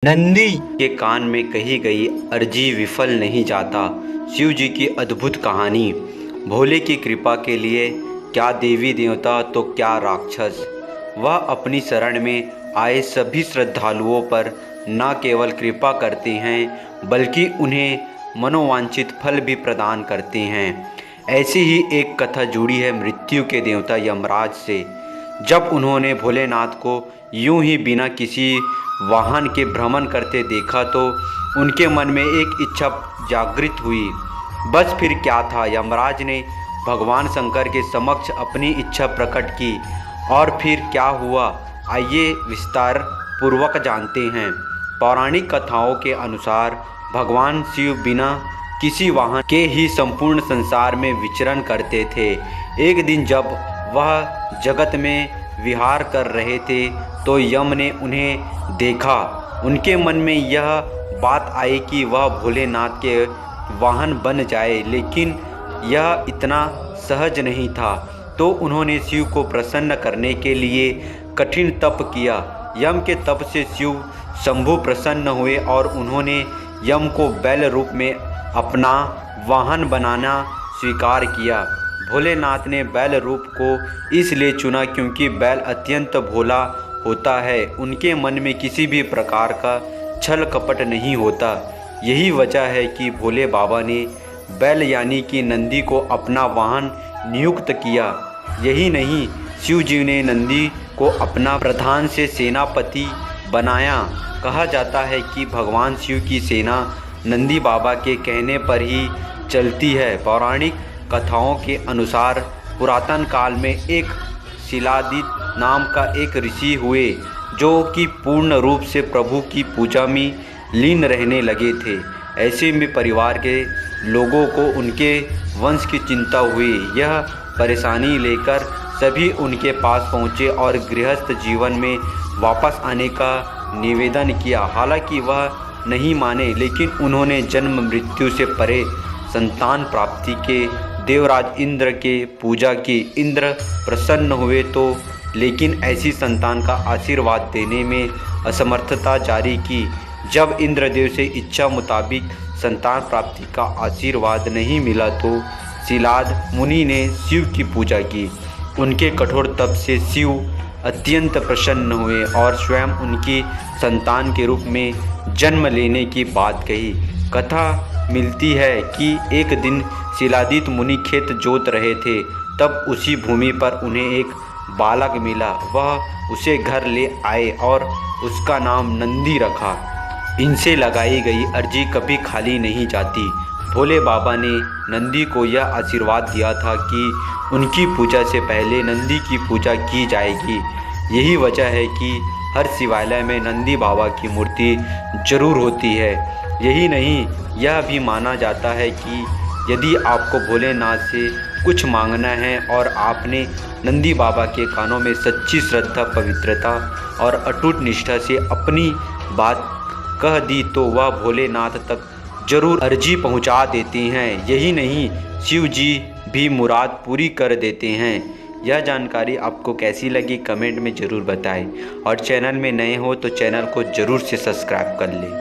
नंदी के कान में कही गई अर्जी विफल नहीं जाता। शिव जी की अद्भुत कहानी। भोले की कृपा के लिए क्या देवी देवता तो क्या राक्षस, वह अपनी शरण में आए सभी श्रद्धालुओं पर न केवल कृपा करते हैं बल्कि उन्हें मनोवांछित फल भी प्रदान करते हैं। ऐसी ही एक कथा जुड़ी है मृत्यु के देवता यमराज से। जब उन्होंने भोलेनाथ को यूं ही बिना किसी वाहन के भ्रमण करते देखा तो उनके मन में एक इच्छा जागृत हुई। बस फिर क्या था, यमराज ने भगवान शंकर के समक्ष अपनी इच्छा प्रकट की और फिर क्या हुआ, आइए विस्तार पूर्वक जानते हैं। पौराणिक कथाओं के अनुसार भगवान शिव बिना किसी वाहन के ही संपूर्ण संसार में विचरण करते थे। एक दिन जब वह जगत में विहार कर रहे थे तो यम ने उन्हें देखा। उनके मन में यह बात आई कि वह भोलेनाथ के वाहन बन जाए, लेकिन यह इतना सहज नहीं था। तो उन्होंने शिव को प्रसन्न करने के लिए कठिन तप किया। यम के तप से शिव शंभु प्रसन्न हुए और उन्होंने यम को बैल रूप में अपना वाहन बनाना स्वीकार किया। भोलेनाथ ने बैल रूप को इसलिए चुना क्योंकि बैल अत्यंत भोला होता है, उनके मन में किसी भी प्रकार का छल कपट नहीं होता। यही वजह है कि भोले बाबा ने बैल यानी कि नंदी को अपना वाहन नियुक्त किया। यही नहीं, शिव जी ने नंदी को अपना प्रधान से सेनापति बनाया। कहा जाता है कि भगवान शिव की सेना नंदी बाबा के कहने पर ही चलती है। पौराणिक कथाओं के अनुसार पुरातन काल में एक शिलादित नाम का एक ऋषि हुए जो कि पूर्ण रूप से प्रभु की पूजा में लीन रहने लगे थे। ऐसे में परिवार के लोगों को उनके वंश की चिंता हुई। यह परेशानी लेकर सभी उनके पास पहुँचे और गृहस्थ जीवन में वापस आने का निवेदन किया। हालांकि वह नहीं माने, लेकिन उन्होंने जन्म मृत्यु से परे संतान प्राप्ति के देवराज इंद्र के पूजा की। इंद्र प्रसन्न हुए तो लेकिन ऐसी संतान का आशीर्वाद देने में असमर्थता जारी की। जब इंद्रदेव से इच्छा मुताबिक संतान प्राप्ति का आशीर्वाद नहीं मिला तो शिलाद मुनि ने शिव की पूजा की। उनके कठोर तप से शिव अत्यंत प्रसन्न हुए और स्वयं उनकी संतान के रूप में जन्म लेने की बात कही। कथा मिलती है कि एक दिन शिलादित मुनि खेत जोत रहे थे, तब उसी भूमि पर उन्हें एक बालक मिला। वह उसे घर ले आए और उसका नाम नंदी रखा। इनसे लगाई गई अर्जी कभी खाली नहीं जाती। भोले बाबा ने नंदी को यह आशीर्वाद दिया था कि उनकी पूजा से पहले नंदी की पूजा की जाएगी। यही वजह है कि हर शिवालय में नंदी बाबा की मूर्ति जरूर होती है। यही नहीं, यह भी माना जाता है कि यदि आपको भोलेनाथ से कुछ मांगना है और आपने नंदी बाबा के कानों में सच्ची श्रद्धा, पवित्रता और अटूट निष्ठा से अपनी बात कह दी तो वह भोलेनाथ तक जरूर अर्जी पहुंचा देते हैं। यही नहीं, शिव जी भी मुराद पूरी कर देते हैं। यह जानकारी आपको कैसी लगी कमेंट में ज़रूर बताएं और चैनल में नए हो तो चैनल को ज़रूर से सब्सक्राइब कर लें।